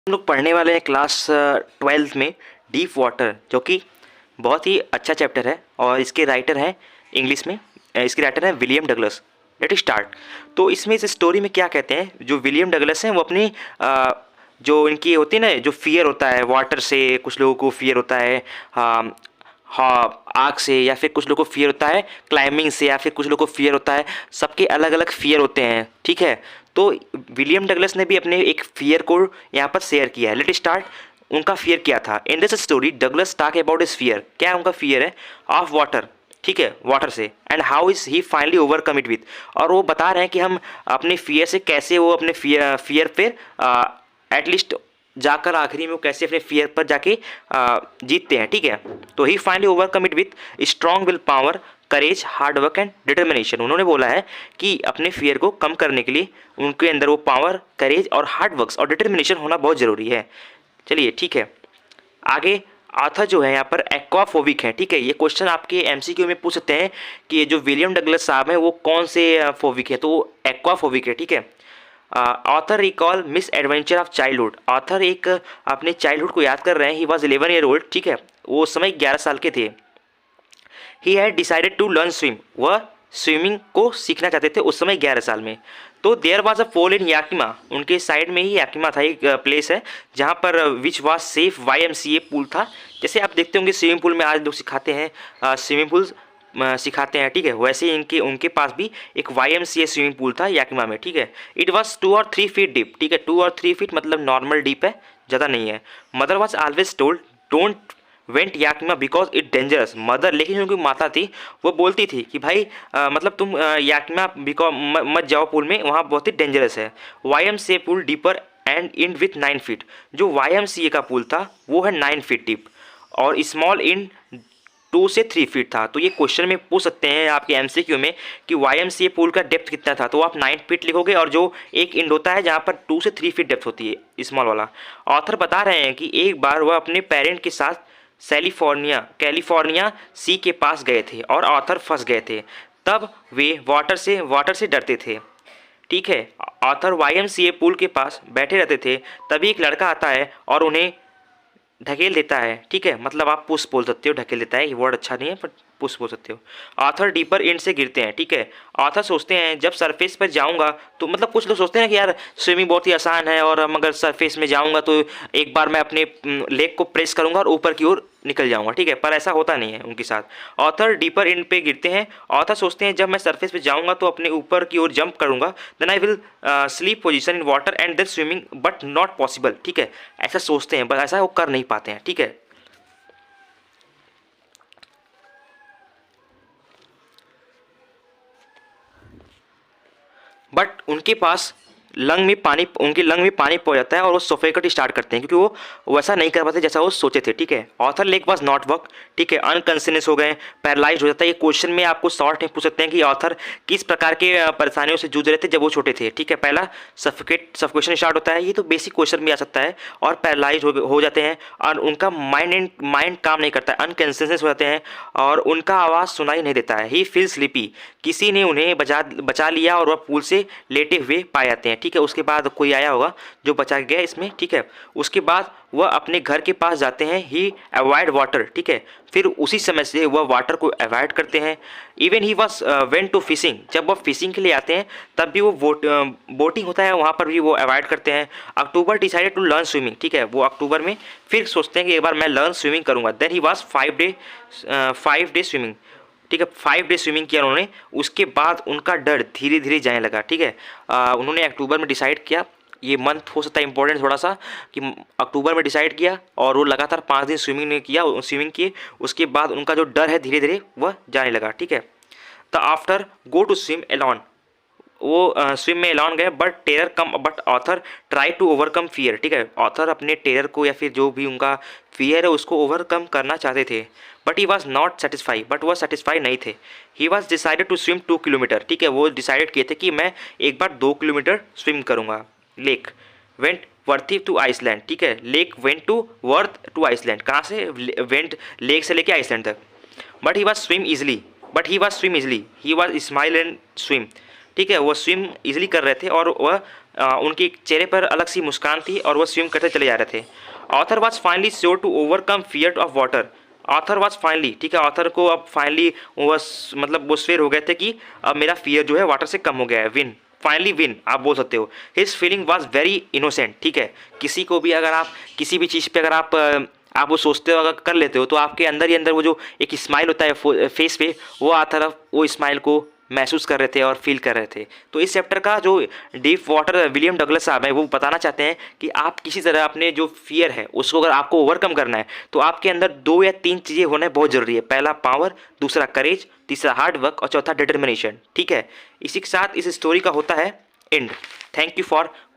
हम लोग पढ़ने वाले हैं क्लास 12th में डीप वाटर, जो कि बहुत ही अच्छा चैप्टर है और इसके राइटर हैं इंग्लिश में, इसके राइटर हैं विलियम डगलस। Let start. तो इसमें इस स्टोरी में क्या कहते हैं, जो विलियम डगलस हैं वो अपनी जो इनकी होती है ना, जो फियर होता है वाटर से, कुछ लोगों को फियर होता है हाँ आग से, या फिर कुछ लोगों को फियर होता है क्लाइंबिंग से, या फिर कुछ लोगों को फियर होता है, सबके अलग अलग फियर होते हैं, ठीक है। तो विलियम डगलस ने भी अपने एक फियर को यहाँ पर शेयर किया है। Let start. उनका फियर क्या था? In this story Douglas talk about is fear. क्या उनका फियर है? ऑफ वाटर, ठीक है, वाटर से, and how is he finally overcome it with. और वो बता रहे हैं कि हम अपने फियर से कैसे वो अपने फियर पे एटलीस्ट जाकर आखिरी में वो कैसे अपने फियर पर जाके जीतते हैं, ठीक है। तो he finally overcome it with strong will power, courage, hard work and determination. उन्होंने बोला है कि अपने फियर को कम करने के लिए उनके अंदर वो पावर, करेज और हार्ड वर्क और डिटर्मिनेशन होना बहुत ज़रूरी है। चलिए ठीक है, आगे ऑथर जो है यहाँ पर एक्वाफोबिक है, ठीक है। ये क्वेश्चन आपके एमसीक्यू में पूछ सकते हैं कि ये जो विलियम डगलस साहब हैं वो कौन से फोबिक है, तो वो एक्वाफोबिक है, ठीक है। Author recall miss adventure of childhood. Author एक अपने चाइल्डहुड को याद कर रहे हैं। ही वॉज 11 ईयर ओल्ड, ठीक है, वो उस समय 11 साल के थे। He had decided to learn swim. वह स्विमिंग को सीखना चाहते थे उस समय 11 साल में। तो there was a pole in Yakima. उनके साइड में ही याकिमा था, एक प्लेस है जहाँ पर which was safe YMCA pool था। जैसे आप देखते होंगे स्विमिंग पूल में आज लोग सिखाते हैं, स्विमिंग पूल सिखाते हैं, ठीक है, वैसे ही उनके पास भी एक YMCA स्विमिंग पूल था याकिमा में, ठीक है। इट वॉज 2 और 3 फीट डीप, ठीक है, 2 और 3 फीट मतलब नॉर्मल डीप है, ज़्यादा नहीं है। Mother was always told don't went Yakima because it dangerous. Mother, लेकिन उनकी माता थी, वो बोलती थी कि भाई मतलब तुम याकिमा बिकॉज मत जाओ पूल में, वहाँ बहुत ही डेंजरस है। YMCA pool deeper and in with 9 feet. जो YMCA का पूल था वो है 9 फीट डीप और स्मॉल इन 2 से 3 फीट था। तो ये क्वेश्चन में पूछ सकते हैं आपके MCQ में कि YMCA पूल का डेप्थ कितना था, तो आप 9 फीट लिखोगे और जो एक इंड होता है जहाँ पर 2 से 3 फीट डेप्थ होती है स्मॉल वाला। ऑथर बता रहे हैं कि एक बार वह अपने पेरेंट के साथ कैलिफोर्निया सी के पास गए थे और ऑथर फंस गए थे। तब वे वाटर से डरते थे, ठीक है। ऑथर YMCA पूल के पास बैठे रहते थे, तभी एक लड़का आता है और उन्हें ढकेल देता है, ठीक है, मतलब आप पुश बोल सकते हो, ढकेल देता है ये वर्ड अच्छा नहीं है पर पुश बोल सकते हो। ऑथर डीपर एंड से गिरते हैं, ठीक है। ऑथर सोचते हैं जब सरफेस पर जाऊंगा तो, मतलब कुछ लोग सोचते हैं कि यार स्विमिंग बहुत ही आसान है और मगर सरफेस में जाऊंगा तो एक बार मैं अपने लेग को प्रेस करूंगा और ऊपर की ओर निकल जाऊंगा, ठीक है, पर ऐसा होता नहीं है उनके साथ। ऑथर डीपर एंड पे गिरते हैं। ऑथर सोचते हैं जब मैं सरफेस पे जाऊंगा तो अपने ऊपर की ओर जंप करूंगा, then I will sleep position in water and then swimming but not possible, ठीक है। ऐसा सोचते हैं बस ऐसा वो कर नहीं पाते हैं, ठीक है। बट उनके पास उनके लंग में पानी पहुंच जाता है और वो सफोकेट स्टार्ट करते हैं क्योंकि वो वैसा नहीं कर पाते जैसा वो सोचे थे, ठीक है। Author leg was not work, ठीक है, अनकॉन्शियस हो गए, पैरालाइज हो जाता है। ये क्वेश्चन में आपको शॉर्ट में पूछ सकते हैं कि ऑथर किस प्रकार के परेशानियों से जूझ रहे थे जब वो छोटे थे, ठीक है। पहला सफोकेशन स्टार्ट होता है, ये तो बेसिक क्वेश्चन भी आ सकता है, और पैरालाइज हो जाते हैं और उनका माइंड काम नहीं करता है, अनकॉन्शियस हो जाते हैं और उनका आवाज़ सुनाई नहीं देता है। ही फील स्लीपी। किसी ने उन्हें बचा लिया और वह पूल से लेटे हुए पाए जाते हैं, ठीक है। उसके बाद कोई आया होगा जो बचा गया इसमें, ठीक है। उसके बाद वह अपने घर के पास जाते हैं। ही अवॉइड वाटर, ठीक है, फिर उसी समय से वह वाटर को अवॉइड करते हैं। Even he was went to fishing. जब वह फिशिंग के लिए आते हैं तब भी वो बोटिंग होता है वहाँ पर भी वो अवॉइड करते हैं। अक्टूबर डिसाइडेड टू लर्न स्विमिंग, ठीक है, वो अक्टूबर में फिर सोचते हैं कि एक बार मैं लर्न स्विमिंग करूँगा। Then he was 5 day swimming, ठीक है, 5 डे स्विमिंग किया उन्होंने। उसके बाद उनका डर धीरे धीरे जाने लगा, ठीक है। उन्होंने अक्टूबर में डिसाइड किया, ये मंथ हो सकता है इंपॉर्टेंट थोड़ा सा, कि अक्टूबर में डिसाइड किया और वो लगातार 5 दिन स्विमिंग किए। उसके बाद उनका जो डर है धीरे धीरे वह जाने लगा, ठीक है। The after go to swim alone. वो स्विम में एलॉन गए but terror come, but author try to overcome fear, ठीक है। ऑथर अपने टेरर को या फिर जो भी उनका फियर है उसको ओवरकम करना चाहते थे, but he was not satisfy, but वह सेटिस्फाई नहीं थे। He was decided to swim 2 kilometer, ठीक है, वो डिसाइडेड किए थे कि मैं एक बार 2 किलोमीटर स्विम करूँगा। Lake went worthy to Iceland, ठीक है, lake went to worth to Iceland, कहाँ से वेंट, लेक से लेके आइसलैंड तक। But he was swim easily, he was smile and swim, ठीक है, वो स्विम इजीली कर रहे थे और वह उनके चेहरे पर अलग सी मुस्कान थी और वो स्विम करते चले जा रहे थे। Author was finally sure to overcome fear of water. Author was finally, ठीक है, ऑथर को अब फाइनली वो मतलब वो श्योर हो गए थे कि अब मेरा फियर जो है वाटर से कम हो गया है। विन, फाइनली विन आप बोल सकते हो। His feeling was very innocent, ठीक है, किसी को भी अगर आप किसी भी चीज़ पे अगर आप वो सोचते हो, अगर कर लेते हो, तो आपके अंदर ही अंदर वो जो एक स्माइल होता है फेस पे, वो आता वो स्माइल को महसूस कर रहे थे और फील कर रहे थे। तो इस चैप्टर का जो डीप वाटर विलियम डगलस साहब हैं वो बताना चाहते हैं कि आप किसी तरह अपने जो फियर है उसको अगर आपको ओवरकम करना है तो आपके अंदर 2 या 3 चीज़ें होना बहुत ज़रूरी है। पहला पावर, दूसरा करेज, तीसरा हार्ड वर्क और चौथा डिटर्मिनेशन, ठीक है। इसी के साथ इस स्टोरी का होता है एंड। Thank you for